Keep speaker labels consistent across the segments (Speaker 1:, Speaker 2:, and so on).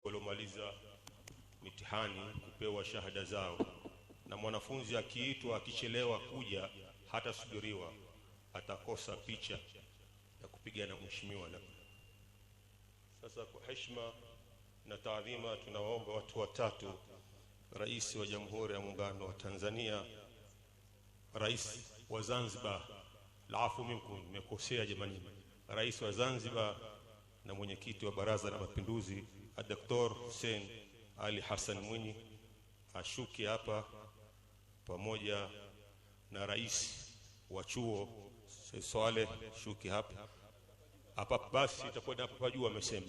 Speaker 1: waliomaliza mitihani kupewa shahada zao, na mwanafunzi akiitwa akichelewa kuja hata subiriwa atakosa picha ya kupiga na mheshimiwa. Sasa kwa heshima na taadhima tunawaomba watu watatu: Rais wa Jamhuri ya Muungano wa Tanzania, Rais wa Zanzibar, laafu minkum, nimekosea jamani, Rais wa Zanzibar na mwenyekiti wa Baraza la Mapinduzi Dr. Hussein Ali Hassan Mwinyi ashuki hapa pamoja na rais wa chuo Swaleh shuki hapa basi itakwenda hapa juu amesema.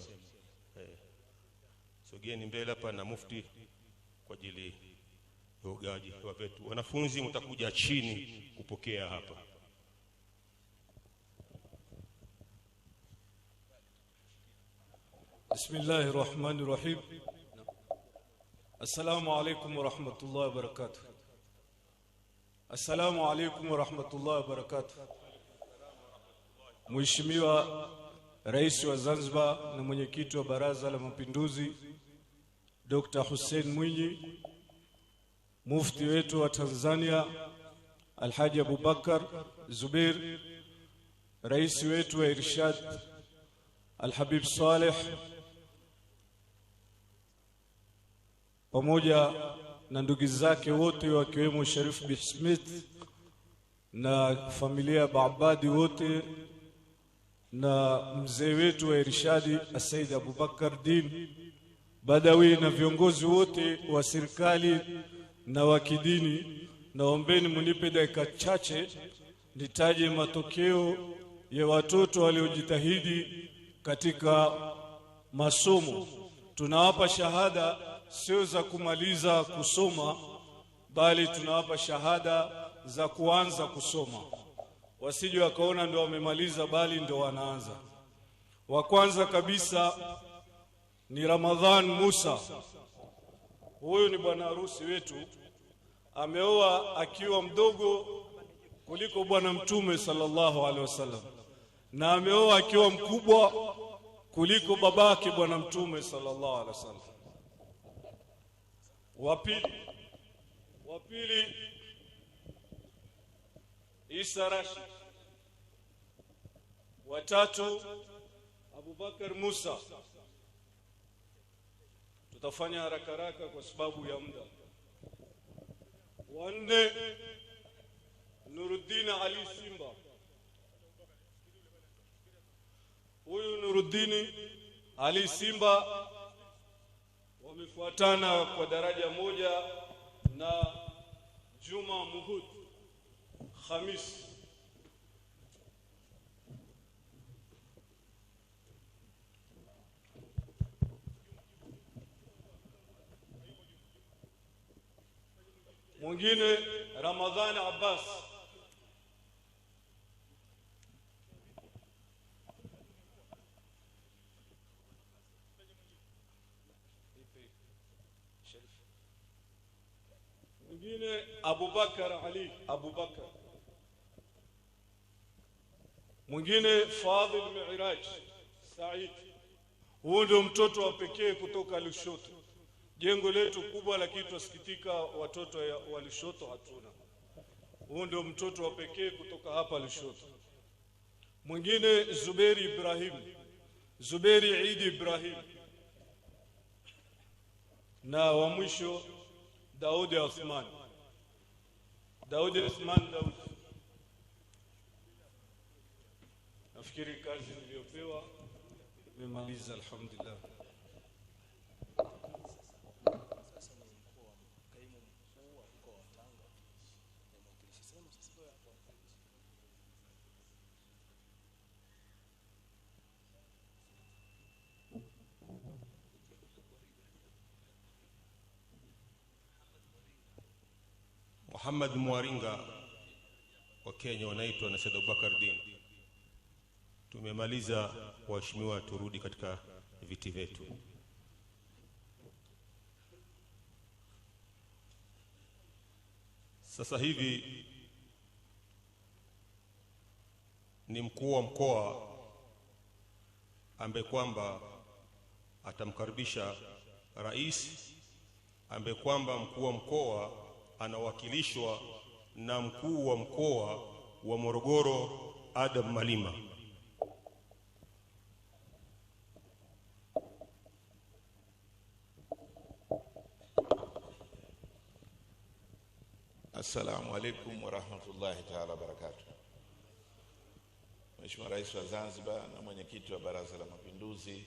Speaker 1: Sogeni mbele hapa na mufti kwa ajili ya ugawaji wa vitu. Wanafunzi mtakuja chini kupokea hapa.
Speaker 2: Bismillahir Rahmanir Rahim. Assalamu alaykum wa rahmatullahi wa barakatuh. Assalamu alaykum wa rahmatullahi wa barakatuh. Mheshimiwa Rais wa Zanzibar na mwenyekiti wa Baraza la Mapinduzi Dr. Hussein Mwinyi, Mufti wetu wa Tanzania Alhaji Abubakar Zubair, Rais wetu wa Irshad Alhabib Saleh, pamoja na ndugu zake wote wakiwemo Sharif bin Smith na familia Baabadi wote, na mzee wetu wa Irshadi Said Abubakar Din Badawi, na viongozi wote wa serikali na wa kidini, naombeni munipe dakika chache nitaje matokeo ya watoto waliojitahidi katika masomo. Tunawapa shahada sio za kumaliza kusoma, bali tunawapa shahada za kuanza kusoma. Wasije wakaona ndio wamemaliza, bali ndio wanaanza. Wa kwanza kabisa ni Ramadhan Musa. Huyu ni bwana harusi wetu, ameoa akiwa mdogo kuliko bwana Mtume sallallahu alaihi wasallam, na ameoa akiwa mkubwa kuliko babake bwana Mtume sallallahu alaihi wasallam. Wa pili Isa Rashid. Wa tatu Abubakar Musa. Tutafanya haraka kwa sababu ya muda. Wa nne Nuruddin Ali Simba. Huyu Nuruddin Ali Simba wamefuatana kwa daraja moja na Juma Muhud Khamis. Mwingine Ramadhan Abbas. Mwingine Abubakar Ali Abubakar. Mwingine Fadhil Mi'raj Said. Huyu ndio mtoto wa pekee kutoka Lushoto. Jengo letu kubwa, lakini tusikitika watoto wa Lushoto hatuna. Huyu ndio mtoto wa pekee kutoka hapa Lushoto. Mwingine Zuberi Ibrahim, Zuberi Eid Ibrahim, na wa mwisho Daudi Uthman. Daudi Uthman Daudi. Nafikiri kazi niliyopewa nimemaliza, alhamdulillah.
Speaker 1: Muhammad Mwaringa wa Kenya wanaitwa na Said Abubakar Din. Tumemaliza, waheshimiwa, turudi katika viti vyetu. Sasa hivi ni mkuu wa mkoa ambaye kwamba atamkaribisha rais, ambaye kwamba mkuu wa mkoa anawakilishwa na mkuu wa mkoa wa Morogoro Adam Malima.
Speaker 3: Assalamu alaikum wa rahmatullahi ta'ala barakatuh. Mheshimiwa Rais wa Zanzibar na mwenyekiti wa Baraza la Mapinduzi